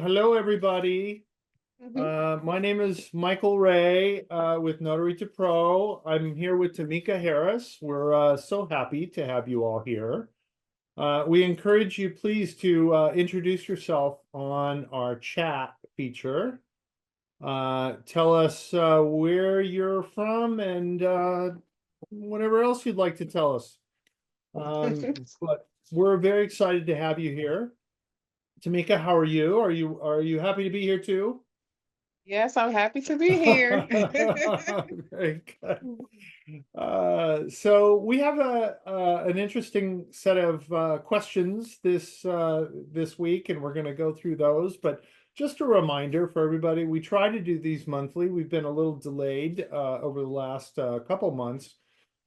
Hello, everybody. My name is Michael Ray with Notary2Pro. I'm here with Tamika Harris. We're so happy to have you all here. We encourage you, please, to introduce yourself on our chat feature. Tell us where you're from and whatever else you'd like to tell us. But we're very excited to have you here. Tamika, how are you? Are you happy to be here too? Yes, I'm happy to be here. Very good. So we have an interesting set of questions this week, and we're going to go through those. But just a reminder for everybody, we try to do these monthly. We've been a little delayed over the last couple months,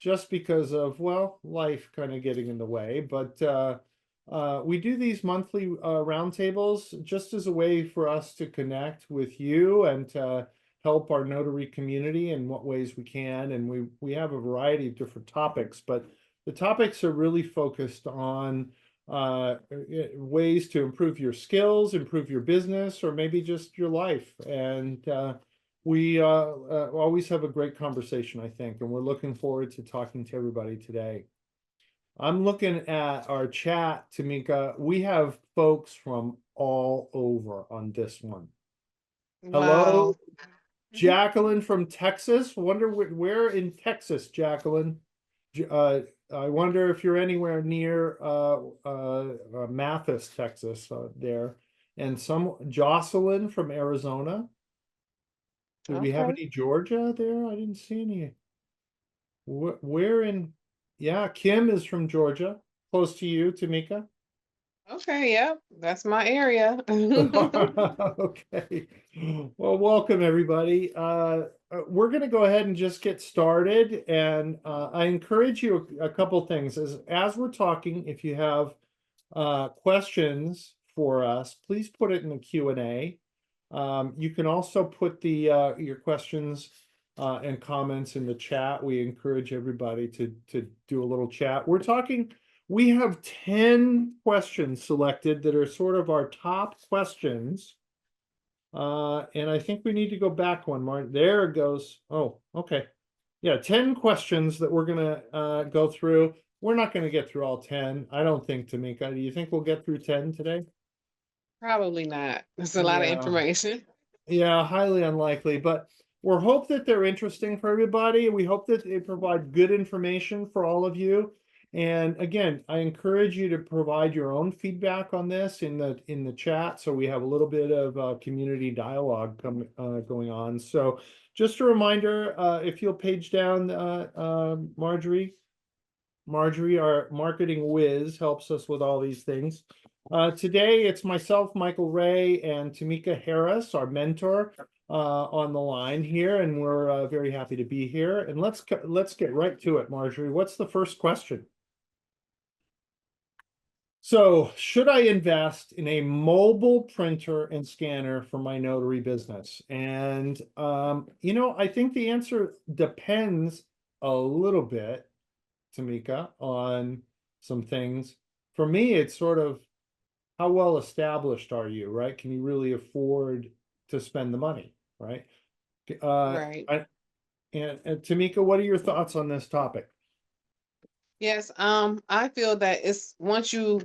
just because of, well, life kind of getting in the way. But we do these monthly roundtables just as a way for us to connect with you and to help our notary community in what ways we can. And we have a variety of different topics, but the topics are really focused on ways to improve your skills, improve your business, or maybe just your life. And we always have a great conversation, I think, and we're looking forward to talking to everybody today. I'm looking at our chat, Tamika. We have folks from all over on this one. Hello, Wow. Mhm. Jacqueline from Texas. Wonder where in Texas, Jacqueline. I wonder if you're anywhere near Mathis, Texas, there. And some Jocelyn from Arizona. Do we have Okay. any Georgia there? I didn't see any. Where in? Yeah, Kim is from Georgia, close to you, Tamika. Okay, yep. That's my area. Okay. Well, welcome everybody. We're going to go ahead and just get started. And I encourage you a couple things. As we're talking, if you have questions for us, please put it in the Q&A. You can also put your questions and comments in the chat. We encourage everybody to do a little chat. We have 10 questions selected that are sort of our top questions. And I think we need to go back one more. There it goes. Oh, okay. Yeah, 10 questions that we're gonna go through. We're not gonna get through all 10. I don't think, Tamika. Do you think we'll get through 10 today? Probably not. It's a lot of Yeah. information. Yeah, highly unlikely, but we hope that they're interesting for everybody. We hope that they provide good information for all of you. And again, I encourage you to provide your own feedback on this in the chat, so we have a little bit of community dialogue going on. So, just a reminder, if you'll page down, Marjorie. Marjorie, our marketing whiz, helps us with all these things. Today, it's myself, Michael Ray, and Tamika Harris, our mentor, on the line here, and we're very happy to be here. And let's get right to it, Marjorie. What's the first question? So, should I invest in a mobile printer and scanner for my notary business? And I think the answer depends a little bit, Tamika, on some things. For me, it's sort of how well established are you, right? Can you really afford to spend the money, right? Uh, Right. I, and Tamika, what are your thoughts on this topic? Yes, I feel that it's once you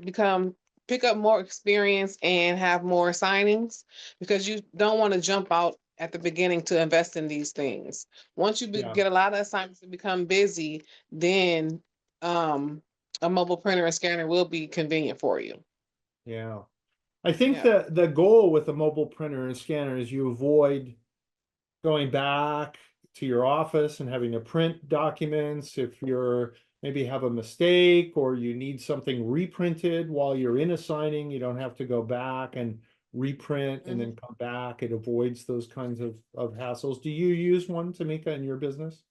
pick up more experience and have more signings, because you don't want to jump out at the beginning to invest in these things. Once you Yeah, get a lot of assignments and become busy, then um, a mobile printer and scanner will be convenient for you. yeah. I think Yeah. the goal with a mobile printer and scanner is you avoid going back to your office and having to print documents. If you're maybe have a mistake or you need something reprinted while you're in a signing, you don't have to go back and reprint and then Mhm. come back. It avoids those kinds of hassles. Do you use one, Tamika, in your business?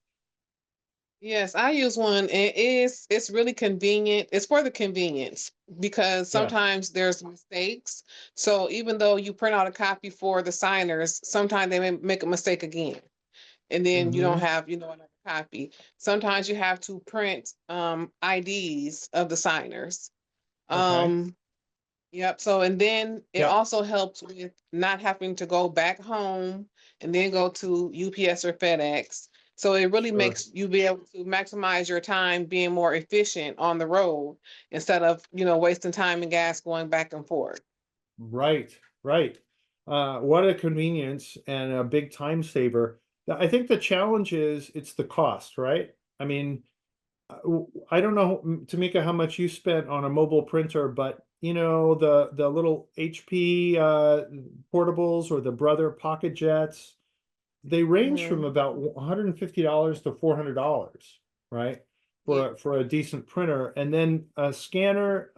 Yes, I use one. It's really convenient. It's for the convenience because Yeah. sometimes there's mistakes. So even though you print out a copy for the signers, sometimes they may make a mistake again. And then you don't Hmm. have, another copy. Sometimes you have to print IDs of the signers. Okay. Um Yep. So, and then it Yeah. also helps with not having to go back home and then go to UPS or FedEx. So it really Sure. makes you be able to maximize your time being more efficient on the road instead of, wasting time and gas going back and forth. Right, right. What a convenience and a big time saver. I think the challenge is it's the cost, right? I mean, I don't know, Tamika, how much you spent on a mobile printer, but the little HP portables or the Brother Pocket Jets, they range from Hmm. about $150 to $400, right? Yeah. For a decent printer, and then a scanner.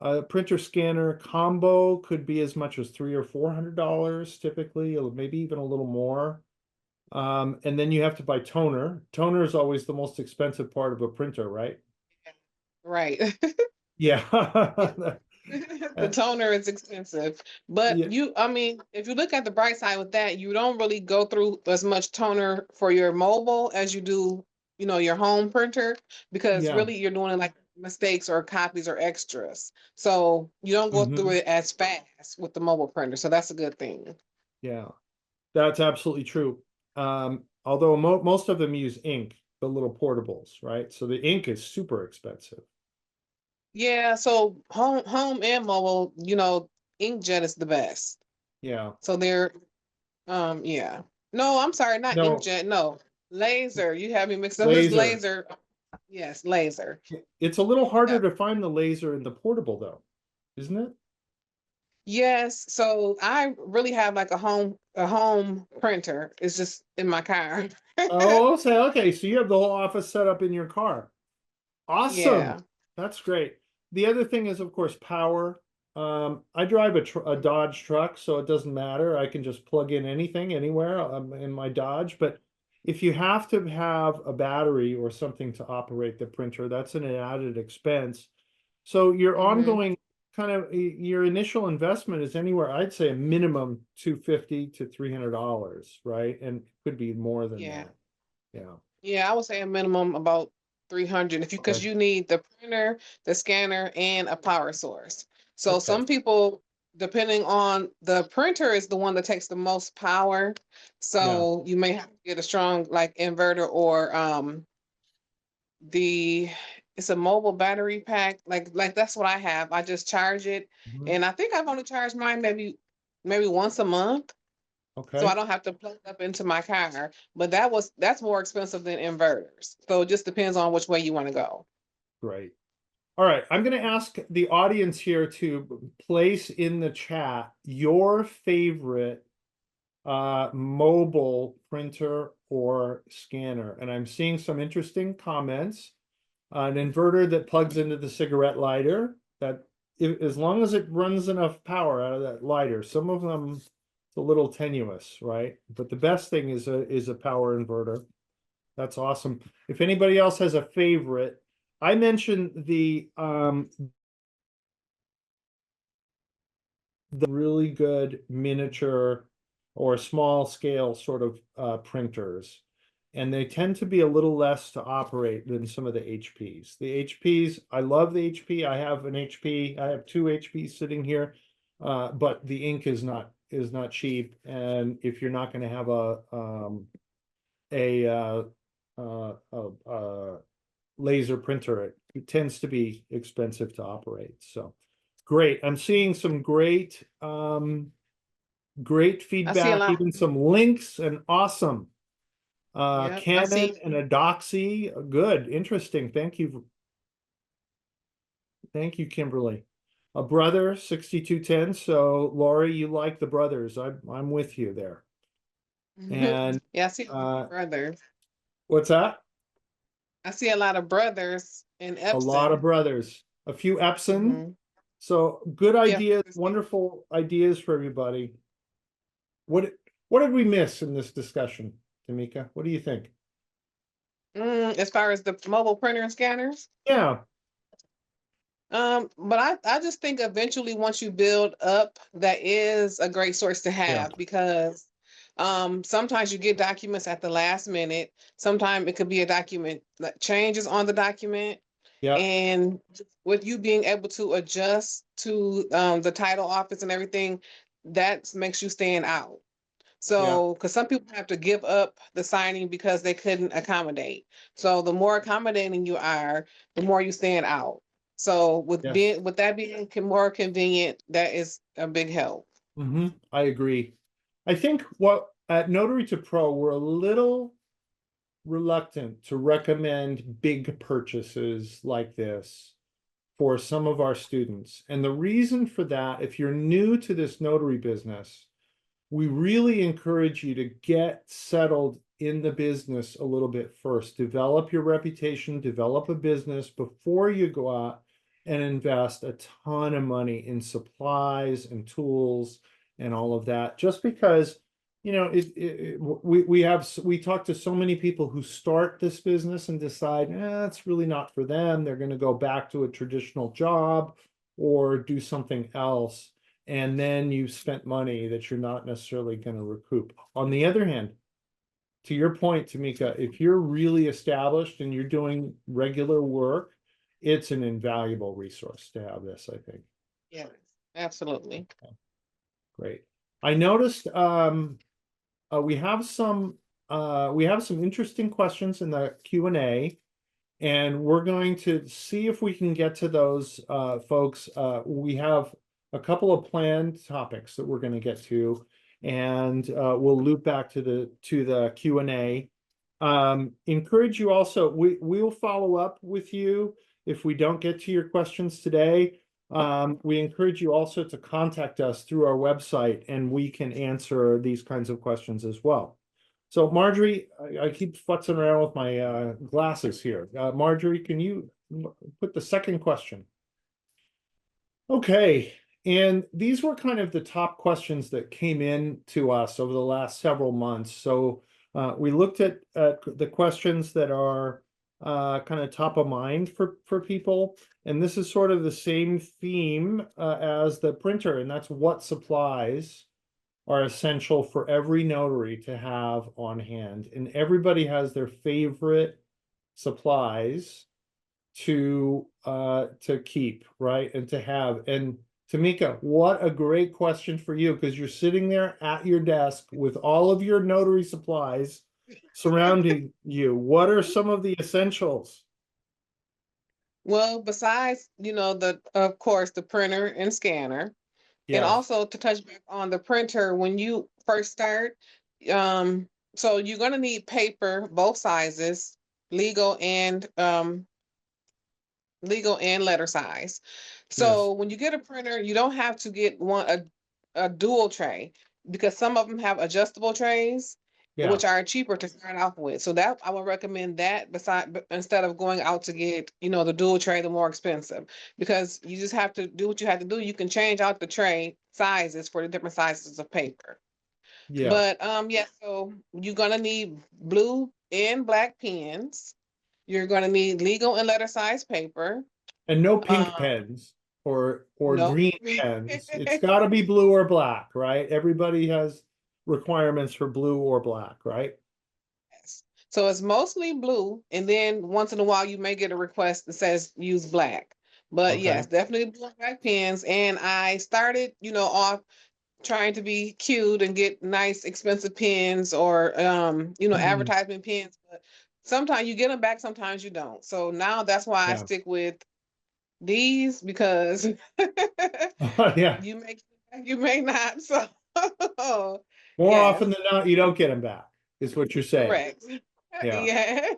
A printer scanner combo could be as much as $300 or $400 typically, or maybe even a little more. And then you have to buy toner. Toner is always the most expensive part of a printer, right? Right. Yeah. The toner is expensive, but Yeah, I mean, if you look at the bright side with that, you don't really go through as much toner for your mobile as you do, your home printer, because yeah. really you're doing like mistakes or copies or extras. So you don't go through Hmm. it as fast with the mobile printer. So that's a good thing. Yeah, that's absolutely true. Although most of them use ink, the little portables, right? So the ink is super expensive. Yeah, so home and mobile, inkjet is the best. Yeah. So they're yeah. No, I'm sorry, not No, inkjet. No, laser. You have me mixed up. It's laser. laser. Yes, laser. It's a little harder Yep. to find the laser in the portable though, isn't it? Yes. So I really have like a home printer. It's just in my car. Oh, say okay. So you have the whole office set up in your car. Awesome. Yeah. That's great. The other thing is, of course, power. I drive a Dodge truck, so it doesn't matter. I can just plug in anything anywhere in my Dodge. But if you have to have a battery or something to operate the printer, that's an added expense. So your Hmm. ongoing your initial investment is anywhere, I'd say a minimum 250 to $300, right? And it could be more than Yeah. that. Yeah. Yeah, I would say a minimum about 300 because Okay. you need the printer, the scanner, and a power source. So Okay. some people, depending on the printer, is the one that takes the most power. Yeah. So you may have to get a strong like inverter or the it's a mobile battery pack. Like that's what I have. I just charge it, Mhm. and I think I've only charged mine maybe once a month. So I Okay. don't have to plug up into my car. But that's more expensive than inverters. So it just depends on which way you want to go. Great. All right. I'm going to ask the audience here to place in the chat your favorite mobile printer or scanner. And I'm seeing some interesting comments. An inverter that plugs into the cigarette lighter that as long as it runs enough power out of that lighter, some of them it's a little tenuous, right? But the best thing is a power inverter. That's awesome. If anybody else has a favorite, I mentioned the really good miniature or small scale sort of printers. And they tend to be a little less to operate than some of the HPs. The HPs, I love the HP. I have an HP. I have two HPs sitting here, but the ink is not cheap. And if you're not going to have a, laser printer, it tends to be expensive to operate. So great. I'm seeing some great I see a feedback, lot. even some links and awesome. Yep, I Canon see. and a Doxy. Good, interesting. Thank you. Thank you, Kimberly. A brother, 6210. So Laurie, you like the brothers. I'm with you there. And Yeah, I see a lot of uh brothers. what's that? I see a lot of brothers in A lot of Epson. brothers. A few Epson. Hmm. So good Yeah. ideas, wonderful ideas for everybody. What what did we miss in this discussion, Tamika? What do you think? As far as the mobile printer and scanners. Yeah, But I just think eventually once you build up, that is a great source to yeah. have because sometimes you get documents at the last minute. Sometimes it could be a document that changes on the document. Yeah, And with you being able to adjust to the title office and everything, that makes you stand out. yeah. So, because some people have to give up the signing because they couldn't accommodate. So the more accommodating you are, the more you stand out. So Yes. with that being more convenient, that is a big help. I agree. I think what at Notary2Pro, we're a little reluctant to recommend big purchases like this for some of our students. And the reason for that, if you're new to this notary business, we really encourage you to get settled in the business a little bit first. Develop your reputation, develop a business before you go out and invest a ton of money in supplies and tools and all of that. Just because, you know, we talk to so many people who start this business and decide, it's really not for them. They're going to go back to a traditional job or do something else, and then you've spent money that you're not necessarily going to recoup. On the other hand, to your point, Tamika, if you're really established and you're doing regular work, it's an invaluable resource to have this, I think. Yes, absolutely. Great. I noticed we have some interesting questions in the Q&A, and we're going to see if we can get to those folks. We have a couple of planned topics that we're going to get to, and we'll loop back to the Q&A. Encourage you also, we'll follow up with you if we don't get to your questions today. We encourage you also to contact us through our website, and we can answer these kinds of questions as well. So Marjorie, I keep futzing around with my glasses here. Marjorie, can you put the second question? Okay, and these were kind of the top questions that came in to us over the last several months. So we looked at the questions that are kind of top of mind for people. And this is sort of the same theme as the printer, and that's what supplies are essential for every notary to have on hand. And everybody has their favorite supplies to keep, right? And to have. And Tamika, what a great question for you, because you're sitting there at your desk with all of your notary supplies surrounding you. What are some of the essentials? Well, besides, the of course the printer and scanner, and Yes, also to touch back on the printer when you first start, so you're gonna need paper, both sizes, legal and letter size. yes, So when you get a printer, you don't have to get a dual tray, because some of them have adjustable trays, yeah, which are cheaper to start off with. So that I would recommend that instead of going out to get, the dual tray, the more expensive, because you just have to do what you have to do. You can change out the tray sizes for the different sizes of paper. yeah. But yeah, so you're gonna need blue and black pens. You're gonna need legal and letter size paper. And no pink Um, pens or no. green pens. It's got to be blue or black, right? Everybody has requirements for blue or black, right? Yes. So it's mostly blue, and then once in a while you may get a request that says use black. But Okay. yes, definitely blue and black pens. And I started, off trying to be cute and get nice expensive pens, or Mhm. advertisement pens. But sometimes you get them back, sometimes you don't. So now that's why I Yeah. stick with these, because Yeah. you may you may not. So More often yes, than not, you don't get them back, is what you're saying. correct. Yeah. Yeah.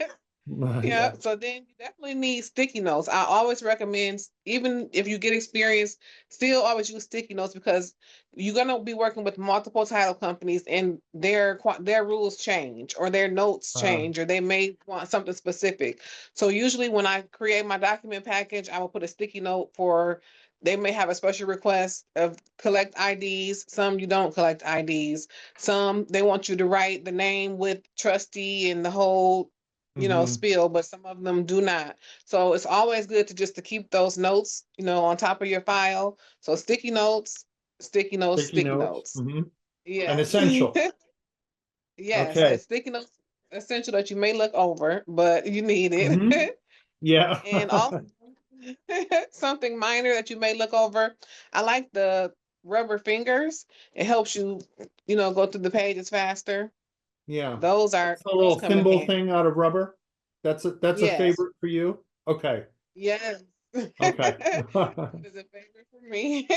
Yeah, Yeah. so then you definitely need sticky notes. I always recommend, even if you get experience, still always use sticky notes, because you're gonna be working with multiple title companies, and their rules change, or their notes Uh, change, or they may want something specific. So usually when I create my document package, I will put a sticky note for, they may have a special request of collect IDs. Some you don't collect IDs. Some they want you to write the name with trustee and the whole mhm. spiel, but some of them do not. So it's always good to keep those notes, on top of your file. So sticky notes, sticky notes, Sticky sticky notes. notes. An Yes. essential. Yes, a Okay. sticky notes essential that you may look over, but you need hmm it. Yeah. And also something minor that you may look over. I like the rubber fingers. It helps you, go through the pages faster. Yeah. Those A little come in thimble handy. thing out of rubber. That's a Yes. favorite for you. Okay. Yes. Okay. That is a favorite for me.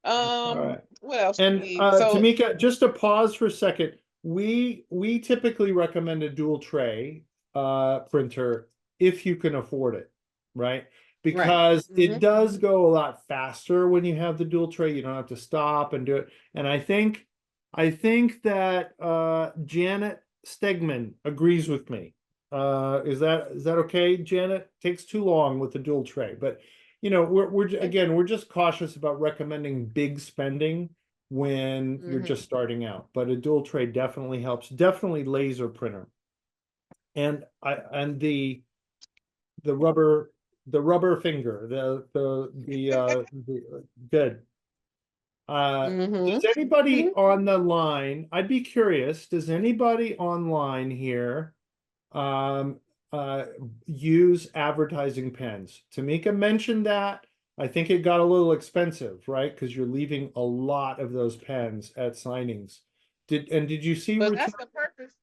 All right. What else you And need? So, Tamika, just to pause for a second, we typically recommend a dual tray printer if you can afford it, right? right. Because it Hmm. does go a lot faster when you have the dual tray. You don't have to stop and do it. And I think that Janet Stegman agrees with me. Is that okay, Janet? Takes too long with the dual tray, but we're just cautious about recommending big spending when you're Hmm. just starting out. But a dual tray definitely helps. Definitely laser printer. And the rubber finger, the good. Hmm. Does anybody on the line, I'd be curious, does anybody online here um, uh, use advertising pens? Tamika mentioned that. I think it got a little expensive, right? Because you're leaving a lot of those pens at signings. Did you see But return? that's the purpose.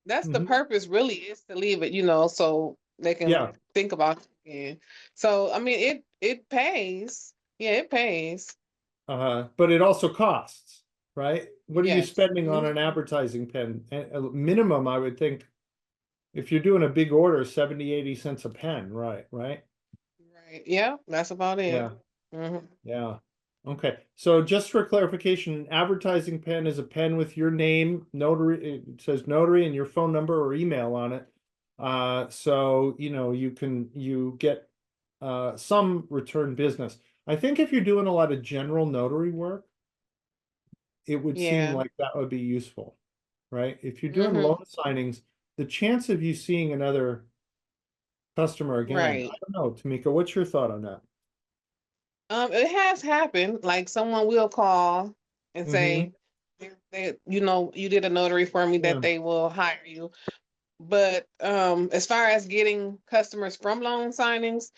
That's the Mhm. purpose, really, is to leave it, so they can Yeah, think about it again. So, I mean, it pays. Yeah, it pays. but it also costs, right? What are you Yes. spending on Mhm. an advertising pen? A minimum, I would think, if you're doing a big order, 70, 80 cents a pen, right? Right? Right. Yeah, that's about it. Yeah. Hmm. Yeah. Okay. So just for clarification, an advertising pen is a pen with your name, notary, it says notary and your phone number or email on it. So you get some return business. I think if you're doing a lot of general notary work, it would seem Yeah. like that would be useful, right? If you're doing Hmm. loan signings, the chance of you seeing another customer again, Right. I don't know, Tamika, what's your thought on that? It has happened. Like someone will call and Mm-hmm. say, you did a notary for me, that Yeah. they will hire you. But as far as getting customers from loan signings,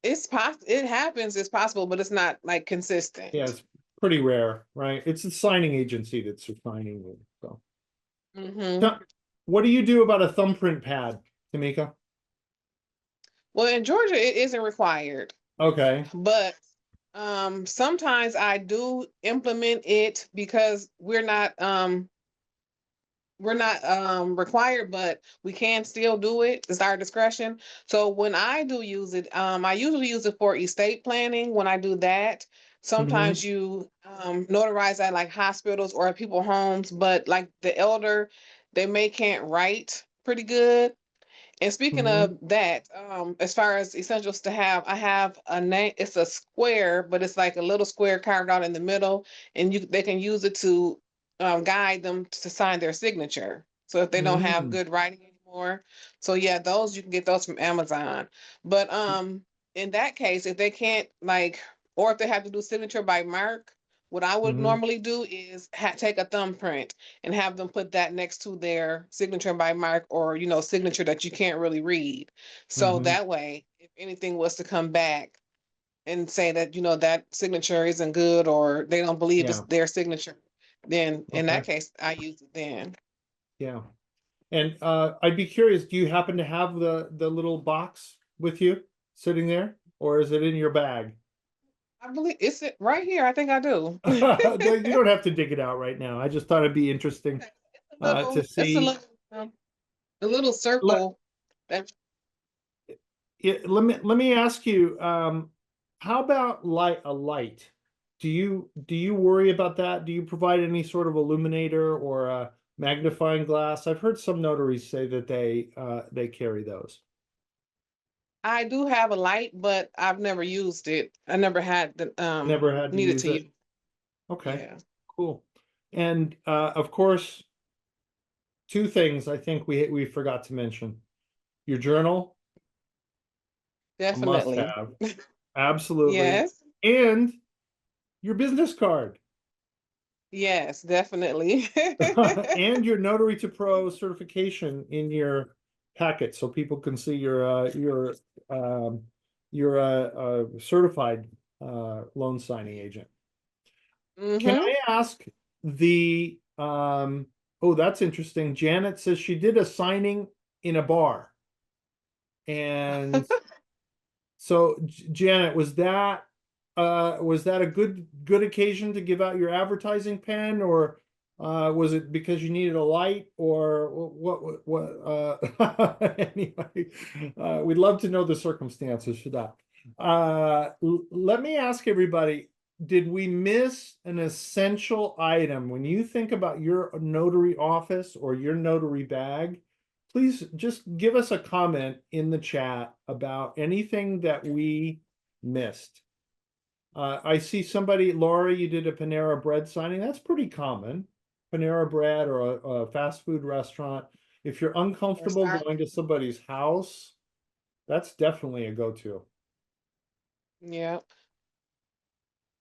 it happens, it's possible, but it's not like Yeah, consistent. it's pretty rare, right? It's a signing agency that's signing you. So, Hmm. so what do you do about a thumbprint pad, Tamika? Well, in Georgia, it isn't required, Okay. but sometimes I do implement it because we're not required, but we can still do it. It's our discretion. So when I do use it, I usually use it for estate planning. When I do that, Mm-hmm. sometimes you notarize at like hospitals or at people homes, but like the elder, they may can't write pretty good. And speaking Mm-hmm. of that, as far as essentials to have, I have a name. It's a square, but it's like a little square carved out in the middle, and they can use it to guide them to sign their signature. So if they don't have Mm-hmm. good writing anymore, so yeah, those you can get those from Amazon. But in that case, if they can't or if they have to do signature by mark, what I would Mm-hmm. normally do is take a thumbprint and have them put that next to their signature by mark, or signature that you can't really read. So Mm-hmm. that way, if anything was to come back and say that that signature isn't good, or they don't believe it's Yeah. their signature, then in Okay. that case I use it then. Yeah. And I'd be curious, do you happen to have the little box with you sitting there, or is it in your bag? I believe it's right here. I think I do. You don't have to dig it out right now. I just thought it'd be interesting to It's a see. little a little circle that. Let me ask you, how about a light? Do you worry about that? Do you provide any sort of illuminator or a magnifying glass? I've heard some notaries say that they carry those. I do have a light, but I've never used it. I never had the Never had to needed use to it. use. Okay, Yeah, cool. And of course, two things I think we forgot to mention. Your journal, a must definitely. have, absolutely, Yes, and your business card. yes, definitely. And your Notary2Pro certification in your packet so people can see you're a certified loan signing agent. Can Mm-hmm. I ask the oh, that's interesting. Janet says she did a signing in a bar. And so Janet, was that a good occasion to give out your advertising pen, or was it because you needed a light, or anyway, we'd love to know the circumstances for that. Let me ask everybody, did we miss an essential item when you think about your notary office or your notary bag? Please just give us a comment in the chat about anything that we missed. I see somebody, Laura, you did a Panera Bread signing. That's pretty common. Panera Bread or a fast food restaurant. If you're Or uncomfortable start. going to somebody's house, that's definitely a go-to. Yeah.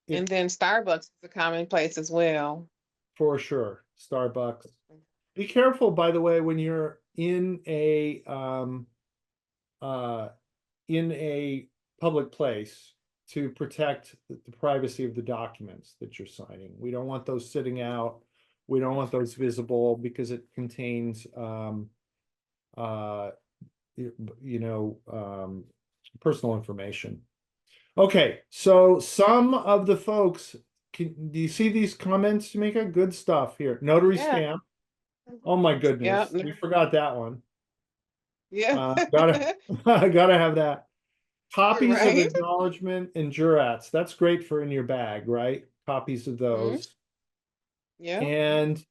If And then Starbucks is a common place as well. For sure, Starbucks. Be careful, by the way, when you're uh in a public place, to protect the privacy of the documents that you're signing. We don't want those sitting out. We don't want those visible because it contains uh you know personal information. Okay, so some of the folks, do you see these comments, Tamika? Good stuff here. Notary Yeah. stamp. Oh my Yeah. goodness, we forgot that one. Yeah. Gotta gotta have that. Copies of Right. acknowledgement and jurats. That's great for in your bag, right? Copies of Mhm. those. Yeah. And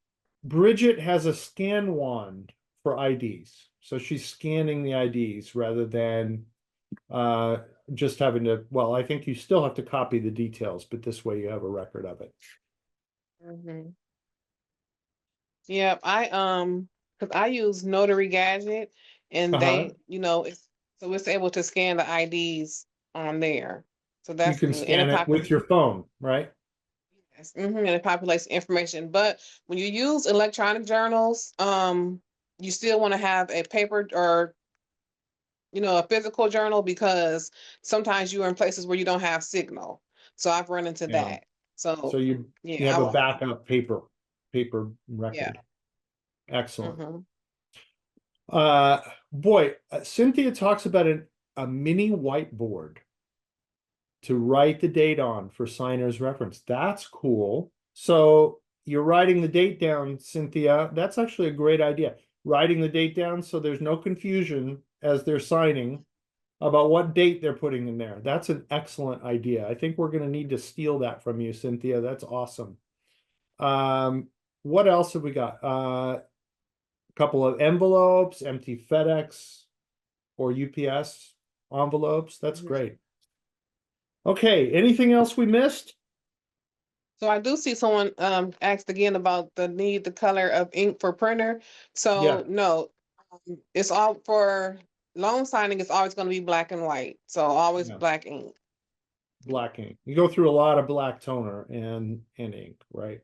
Bridget has a scan wand for IDs. So she's scanning the IDs rather than uh, just having to, well, I think you still have to copy the details, but this way you have a record of it. Mhm. Yeah. Because I use Notary Gadget, and Uh-huh. it's able to scan the IDs on there. So You that's can good. And scan it with your phone, right? and it populates information. But when you use electronic journals, you still want to have a paper or a physical journal, because sometimes you're in places where you don't have signal. So I've run into Yeah. that. So So you yeah, have a backup paper yeah. record. Excellent. Hmm. Uh, boy, Cynthia talks about a mini whiteboard to write the date on for signer's reference. That's cool. So you're writing the date down, Cynthia. That's actually a great idea. Writing the date down so there's no confusion as they're signing about what date they're putting in there. That's an excellent idea. I think we're going to need to steal that from you, Cynthia. That's awesome. What else have we got? Couple of envelopes, empty FedEx or UPS envelopes. That's Hmm. great. Okay, anything else we missed? So I do see someone asked again about the color of ink for printer. Yeah, So no, it's all for loan signing. It's always going to be black and white. So always yeah, black ink. black ink. You go through a lot of black toner and ink, right?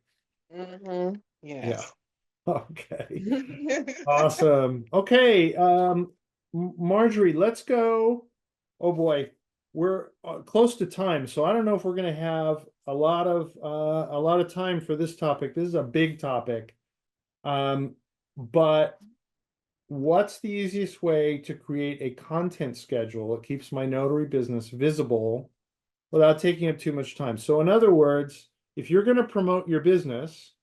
Hmm. Yeah. Yes. Okay. Awesome. Okay, Marjorie, let's go. Oh boy, we're close to time, so I don't know if we're going to have a lot of time for this topic. This is a big topic. But what's the easiest way to create a content schedule that keeps my notary business visible without taking up too much time? So in other words, if you're going to promote your business,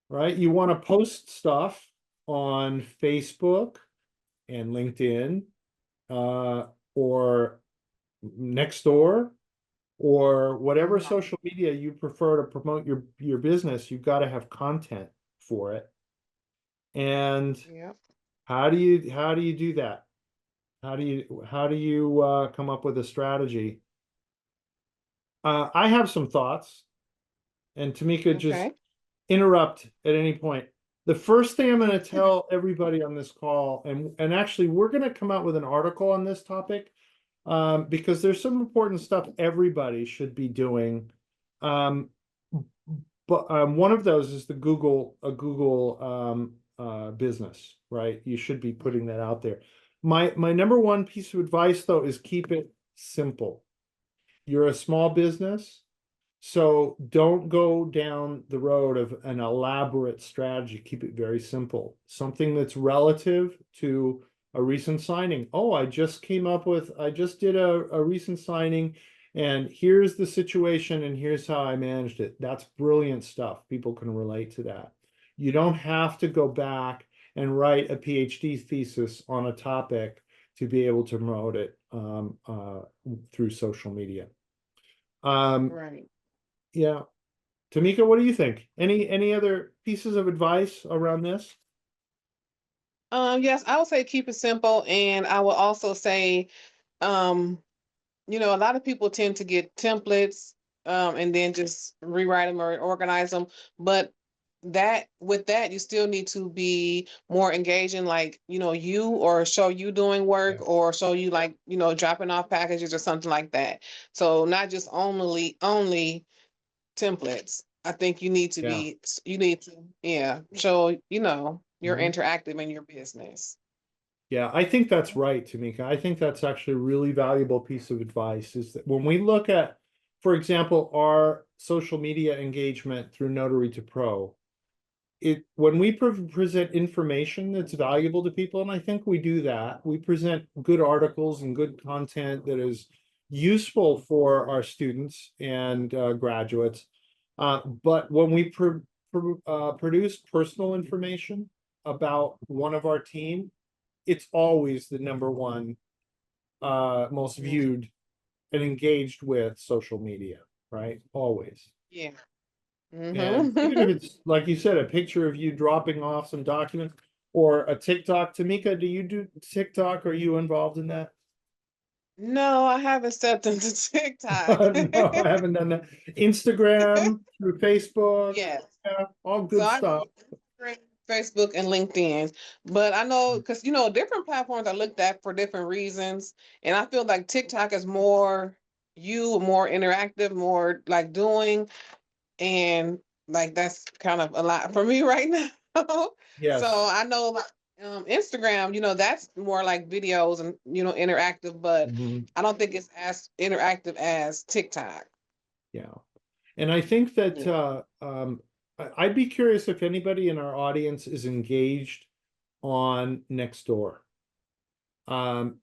right, you want to post stuff on Facebook and LinkedIn, or Nextdoor, or whatever Mhm. social media you prefer to promote your business. You've got to have content for it. And Yep. how do you do that? How do you come up with a strategy? I have some thoughts, and Tamika, just Okay. interrupt at any point. The first thing I'm going to tell everybody on this call, and actually we're going to come out with an article on this topic, because there's some important stuff everybody should be doing. Um, but one of those is a Google business, right? You should be putting that out there. My number one piece of advice though is keep it simple. You're a small business, so don't go down the road of an elaborate strategy. Keep it very simple. Something that's relative to a recent signing. Oh, I just did a recent signing, and here's the situation, and here's how I managed it. That's brilliant stuff. People can relate to that. You don't have to go back and write a PhD thesis on a topic to be able to promote it through social media. Right. Yeah. Tamika, what do you think? Any other pieces of advice around this? Yes, I would say keep it simple, and I will also say, um, a lot of people tend to get templates, and then just rewrite them or organize them. But with that, you still need to be more engaging, like, you or show you doing Yeah. work or show you like, dropping off packages or something like that. So not just only templates. I think Yeah. you need to, yeah, show, you're Mhm. interactive in your business. Yeah, I think that's right, Tamika. I think that's actually a really valuable piece of advice is that when we look at, for example, our social media engagement through Notary2Pro, when we present information that's valuable to people, and I think we do that, we present good articles and good content that is useful for our students and graduates. But when we produce personal information about one of our team, it's always the number one most viewed and engaged with social media, right? Always. Yeah. And even Mm-hmm. if it's like you said, a picture of you dropping off some documents or a TikTok. Tamika, do you do TikTok? Are you involved in that? No, I haven't stepped into TikTok. No, I haven't done that. Instagram, through Facebook, Yes. yeah, all So good I stuff. do Instagram, Facebook, and LinkedIn. But I know because different platforms are looked at for different reasons. And I feel like TikTok is more more interactive, more like doing, and like that's kind of a lot for me right now. So Yes. I know like Instagram, that's more like videos and interactive, but Mhm. I don't think it's as interactive as TikTok. Yeah. And I think that Yeah. I'd be curious if anybody in our audience is engaged on Nextdoor.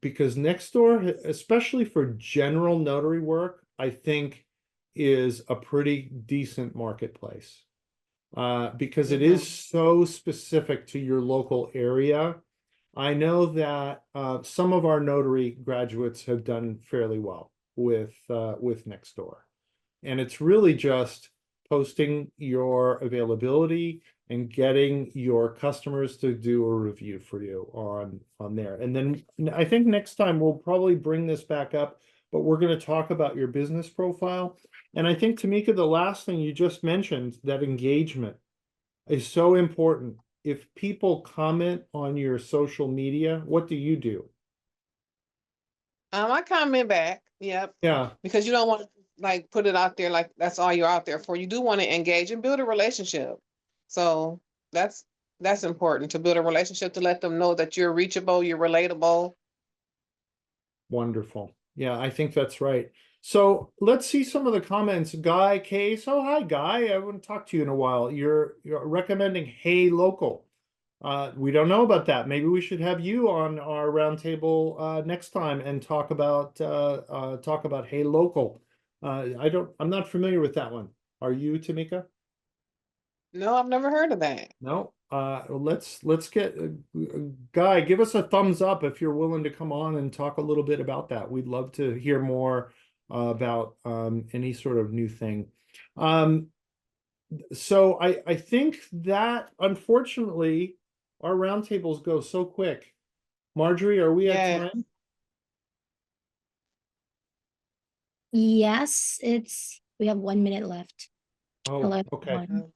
Because Nextdoor, especially for general notary work, I think is a pretty decent marketplace. Because it is Hmm. so specific to your local area. I know that some of our notary graduates have done fairly well with Nextdoor. And it's really just posting your availability and getting your customers to do a review for you on there. And then I think next time we'll probably bring this back up, but we're going to talk about your business profile. And I think, Tamika, the last thing you just mentioned, that engagement is so important. If people comment on your social media, what do you do? I comment back. Yep. Yeah, Because you don't want to like put it out there like that's all you're out there for. You do want to engage and build a relationship. So that's that's important to build a relationship to let them know that you're reachable, you're relatable. wonderful. Yeah, I think that's right. So let's see some of the comments. Guy Case. Oh, hi, Guy. I haven't talked to you in a while. You're recommending Hey Local. We don't know about that. Maybe we should have you on our roundtable next time and talk about Hey Local. I'm not familiar with that one. Are you, Tamika? No, I've never heard of that. No. Let's get Guy, give us a thumbs up if you're willing to come on and talk a little bit about that. We'd love to hear more about any sort of new thing. Um, so I think that unfortunately our roundtables go so quick. Marjorie, are we at Yeah. time? Yes, we have 1 minute left. Oh, Hello, okay. everyone.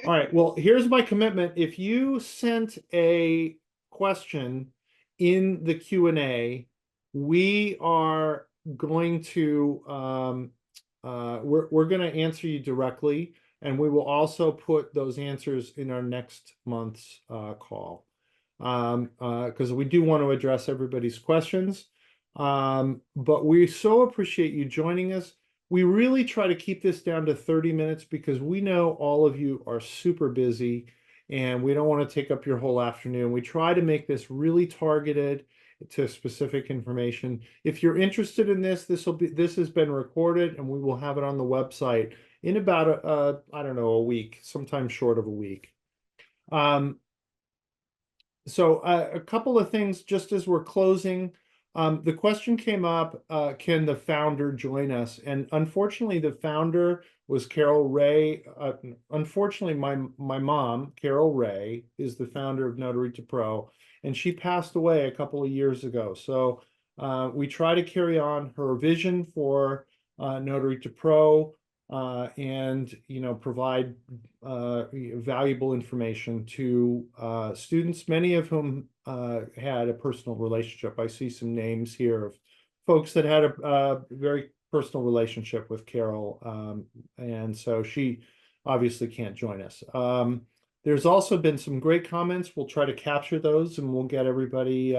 All right. Well, here's my commitment. If you sent a question in the Q&A, we are going to we're going to answer you directly, and we will also put those answers in our next month's call. because we do want to address everybody's questions. But we so appreciate you joining us. We really try to keep this down to 30 minutes because we know all of you are super busy and we don't want to take up your whole afternoon. We try to make this really targeted to specific information. If you're interested in this, this has been recorded and we will have it on the website in about I don't know, a week, sometime short of a week. So a couple of things just as we're closing. The question came up, can the founder join us? And unfortunately, the founder was Carol Ray. Unfortunately, my mom, Carol Ray, is the founder of Notary2Pro, and she passed away a couple of years ago. So we try to carry on her vision for Notary2Pro and provide valuable information to students, many of whom had a personal relationship. I see some names here of folks that had a very personal relationship with Carol, and so she obviously can't join us. There's also been some great comments. We'll try to capture those and we'll get everybody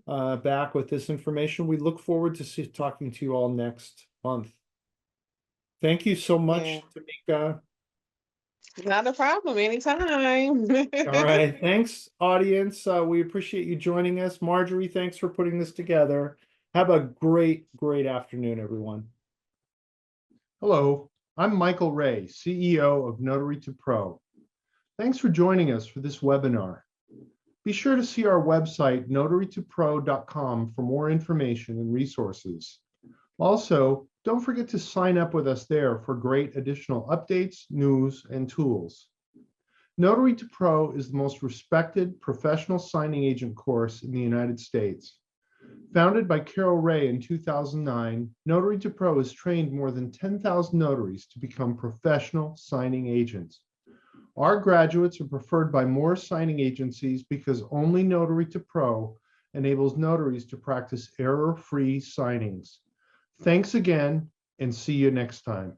back with this information. We look forward to talking to you all next month. Thank you so much, Tamika. Not a problem, anytime. All right. Thanks, audience. We appreciate you joining us. Marjorie, thanks for putting this together. Have a great, great afternoon, everyone. Hello, I'm Michael Ray, CEO of Notary2Pro. Thanks for joining us for this webinar. Be sure to see our website, notary2pro.com, for more information and resources. Also, don't forget to sign up with us there for great additional updates, news, and tools. Notary2Pro is the most respected professional signing agent course in the United States. Founded by Carol Ray in 2009, Notary2Pro has trained more than 10,000 notaries to become professional signing agents. Our graduates are preferred by more signing agencies because only Notary2Pro enables notaries to practice error-free signings. Thanks again, and see you next time.